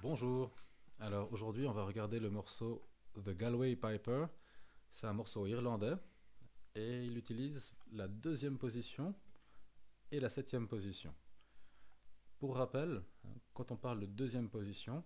Bonjour. Alors aujourd'hui, on va regarder le morceau The Galway Piper. C'est un morceau irlandais et il utilise la deuxième position et la septième position. Pour rappel, quand on parle de deuxième position,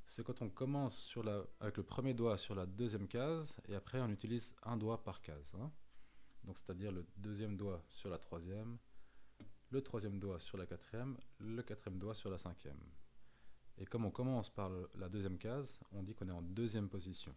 c'est quand on commence avec le premier doigt sur la deuxième case et après on utilise un doigt par case. Donc c'est-à-dire le deuxième doigt sur la troisième, le troisième doigt sur la quatrième, le quatrième doigt sur la cinquième. Et comme on commence par la deuxième case, on dit qu'on est en deuxième position.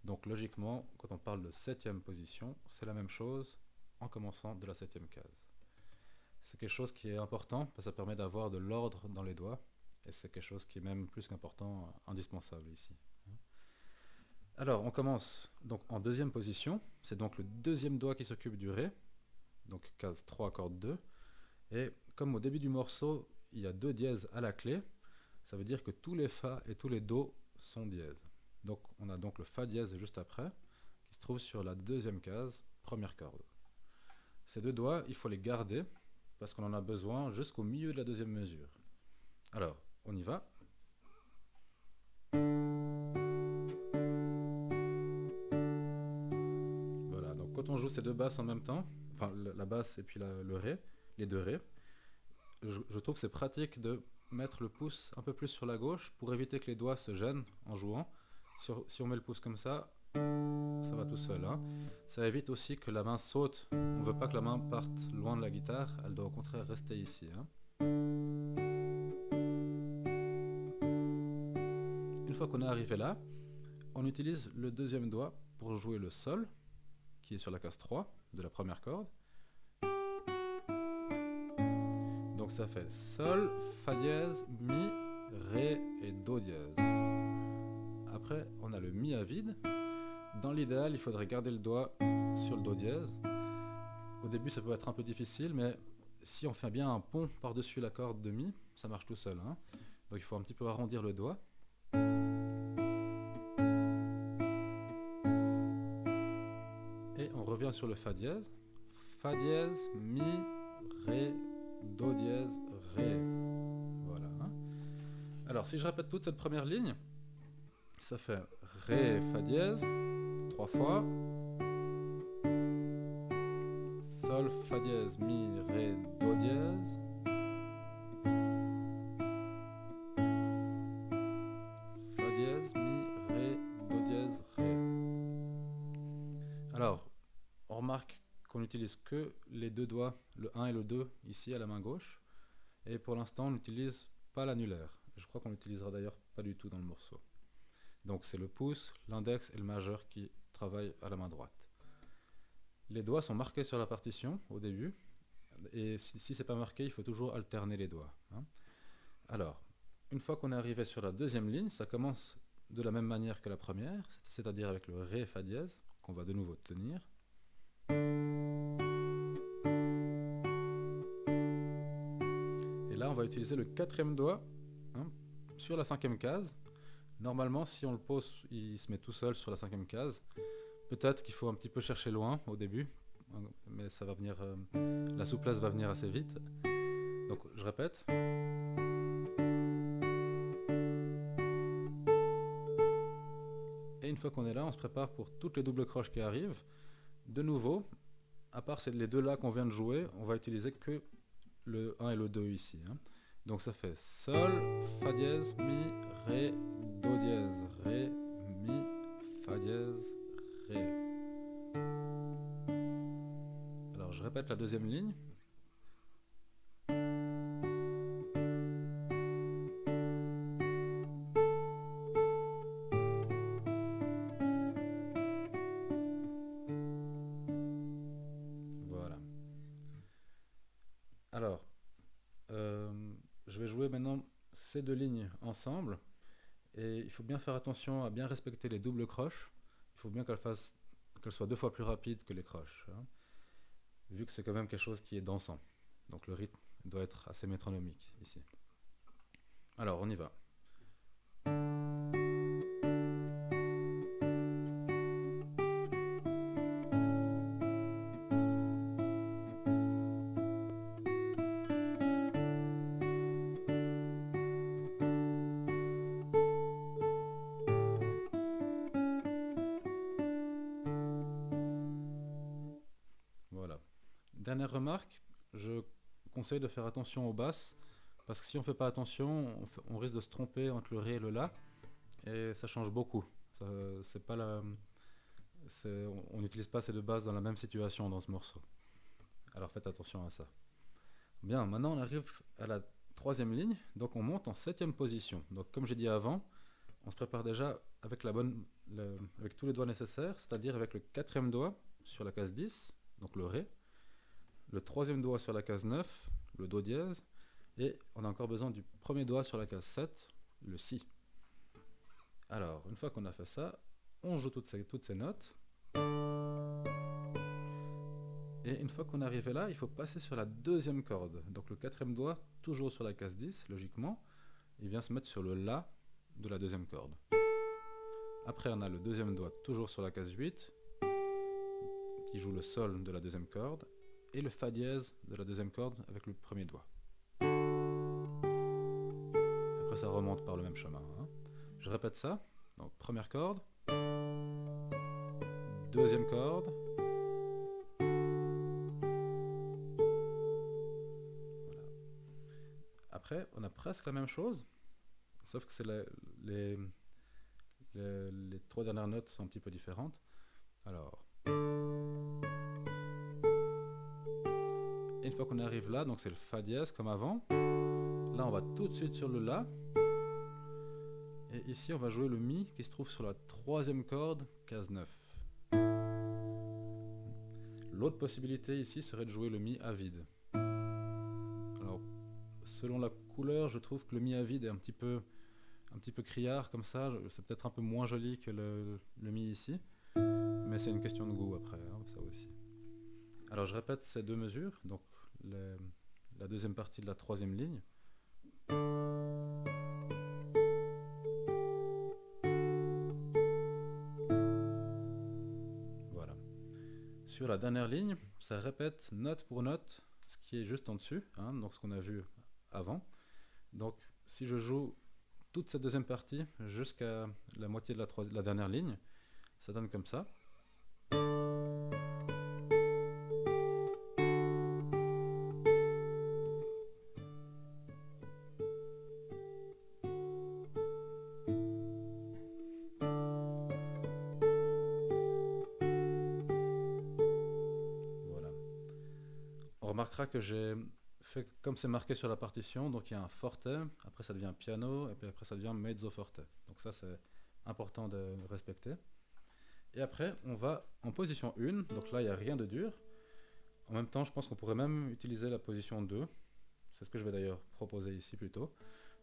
Donc logiquement, quand on parle de septième position, c'est la même chose en commençant de la septième case. C'est quelque chose qui est important parce que ça permet d'avoir de l'ordre dans les doigts et c'est quelque chose qui est même plus qu'important, indispensable ici. Alors on commence donc en deuxième position, c'est donc le deuxième doigt qui s'occupe du Ré, donc case 3, corde 2, et comme au début du morceau, il y a deux dièses à la clé, ça veut dire que tous les Fa et tous les Do sont dièses. Donc on a donc le Fa dièse juste après, qui se trouve sur la deuxième case, première corde. Ces deux doigts, il faut les garder, parce qu'on en a besoin jusqu'au milieu de la deuxième mesure. Alors, on y va. Voilà, donc quand on joue ces deux basses en même temps, enfin la basse et puis le Ré, les deux Ré, je trouve que c'est pratique de mettre le pouce un peu plus sur la gauche pour éviter que les doigts se gênent en jouant. Si on met le pouce comme ça va tout seul. Ça évite aussi que la main saute. On ne veut pas que la main parte loin de la guitare, elle doit au contraire rester ici. Une fois qu'on est arrivé là, on utilise le deuxième doigt pour jouer le Sol, qui est sur la case 3 de la première corde. Donc ça fait Sol, Fa dièse, Mi, Ré et Do dièse. Après, on a le Mi à vide. Dans l'idéal, il faudrait garder le doigt sur le Do dièse. Au début, ça peut être un peu difficile, mais si on fait bien un pont par-dessus la corde de Mi, ça marche tout seul. Donc il faut un petit peu arrondir le doigt. Et on revient sur le Fa dièse. Fa dièse, Mi, Ré, Do dièse, Ré. Voilà. Alors si je répète toute cette première ligne, ça fait Ré, Fa dièse, 3 fois. Sol, Fa dièse, Mi, Ré, Do dièse. Fa dièse, Mi, Ré, Do dièse, Ré. Alors, on remarque qu'on n'utilise que les deux doigts, le 1 et le 2, ici à la main gauche. Et pour l'instant, on n'utilise pas l'annulaire. Je crois qu'on l'utilisera d'ailleurs pas du tout dans le morceau. Donc c'est le pouce, l'index et le majeur qui travaillent à la main droite. Les doigts sont marqués sur la partition au début. Et si c'est pas marqué, il faut toujours alterner les doigts. Alors, une fois qu'on est arrivé sur la deuxième ligne, ça commence de la même manière que la première, c'est-à-dire avec le Ré Fa dièse, qu'on va de nouveau tenir. Et là, on va utiliser le quatrième doigt sur la cinquième case. Normalement, si on le pose, il se met tout seul sur la cinquième case. Peut-être qu'il faut un petit peu chercher loin au début, mais ça va venir, la souplesse va venir assez vite. Donc, je répète. Et une fois qu'on est là, on se prépare pour toutes les doubles croches qui arrivent. De nouveau, à part les deux là qu'on vient de jouer, on va utiliser que le 1 et le 2 ici. Donc ça fait Sol, Fa dièse, Mi, Ré, Do dièse, Ré, Mi, Fa dièse, Ré. Alors je répète la deuxième ligne. Voilà. Alors, je vais jouer maintenant ces deux lignes ensemble. Et il faut bien faire attention à bien respecter les doubles croches. Il faut bien qu'elles soient deux fois plus rapides que les croches. Vu que c'est quand même quelque chose qui est dansant. Donc le rythme doit être assez métronomique ici. Alors on y va. Dernière remarque, je conseille de faire attention aux basses, parce que si on ne fait pas attention, on risque de se tromper entre le ré et le la, et ça change beaucoup. C'est pas la, on n'utilise pas ces deux basses dans la même situation dans ce morceau. Alors faites attention à ça. Bien, maintenant on arrive à la troisième ligne, donc on monte en septième position. Donc comme j'ai dit avant, on se prépare déjà avec, avec tous les doigts nécessaires, c'est-à-dire avec le quatrième doigt sur la case 10, donc le ré, le troisième doigt sur la case 9, le do dièse, et on a encore besoin du premier doigt sur la case 7, le si. Alors, une fois qu'on a fait ça, on joue toutes ces notes. Et une fois qu'on est arrivé là, il faut passer sur la deuxième corde. Donc le quatrième doigt, toujours sur la case 10, logiquement, il vient se mettre sur le la de la deuxième corde. Après, on a le deuxième doigt, toujours sur la case 8, qui joue le sol de la deuxième corde, et le fa dièse de la deuxième corde avec le premier doigt. Après, ça remonte par le même chemin. Je répète ça. Donc, première corde, deuxième corde, voilà. Après, on a presque la même chose, sauf que les trois dernières notes sont un petit peu différentes. Alors, et une fois qu'on arrive là, donc c'est le fa dièse comme avant. Là, on va tout de suite sur le la. Et ici, on va jouer le mi qui se trouve sur la troisième corde, case 9. L'autre possibilité ici serait de jouer le mi à vide. Alors, selon la couleur, je trouve que le mi à vide est un petit peu criard comme ça. C'est peut-être un peu moins joli que le mi ici. Mais c'est une question de goût après, ça aussi. Alors, je répète ces deux mesures. Donc, la deuxième partie de la troisième ligne. Voilà. Sur la dernière ligne, ça répète note pour note ce qui est juste en dessus, donc ce qu'on a vu avant. Donc si je joue toute cette deuxième partie jusqu'à la moitié de la dernière ligne, ça donne comme ça. On remarquera que j'ai fait comme c'est marqué sur la partition, donc il y a un forte, après ça devient piano, et puis après ça devient mezzo forte. Donc ça c'est important de respecter. Et après on va en position 1, donc là il n'y a rien de dur. En même temps je pense qu'on pourrait même utiliser la position 2, c'est ce que je vais d'ailleurs proposer ici plutôt.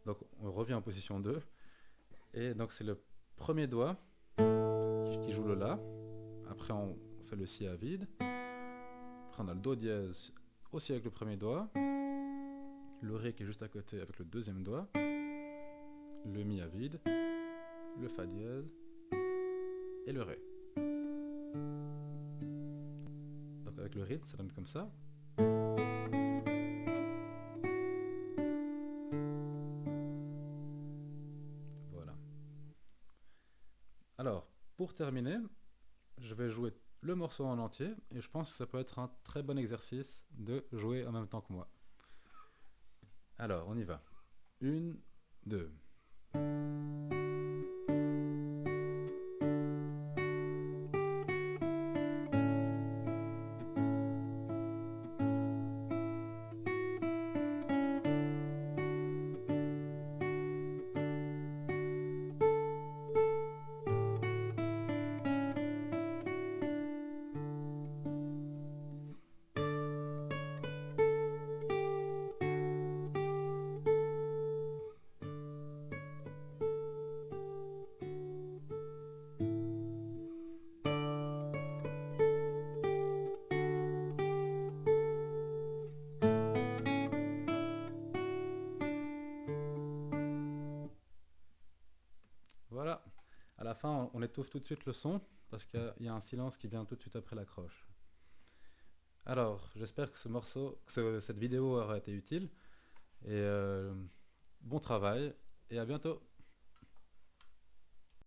Donc on revient en position 2, et donc c'est le premier doigt qui joue le la, après on fait le si à vide, après on a le do dièse aussi avec le premier doigt, le ré qui est juste à côté avec le deuxième doigt, le mi à vide, le fa dièse et le ré. Donc avec le rythme ça donne comme ça. Voilà. Alors pour terminer, je vais jouer le morceau en entier et je pense que ça peut être un très bon exercice de jouer en même temps que moi. Alors on y va. 1, 2. Voilà, à la fin on étouffe tout de suite le son parce qu'il y a un silence qui vient tout de suite après l'accroche. Alors j'espère que cette vidéo aura été utile et bon travail et à bientôt.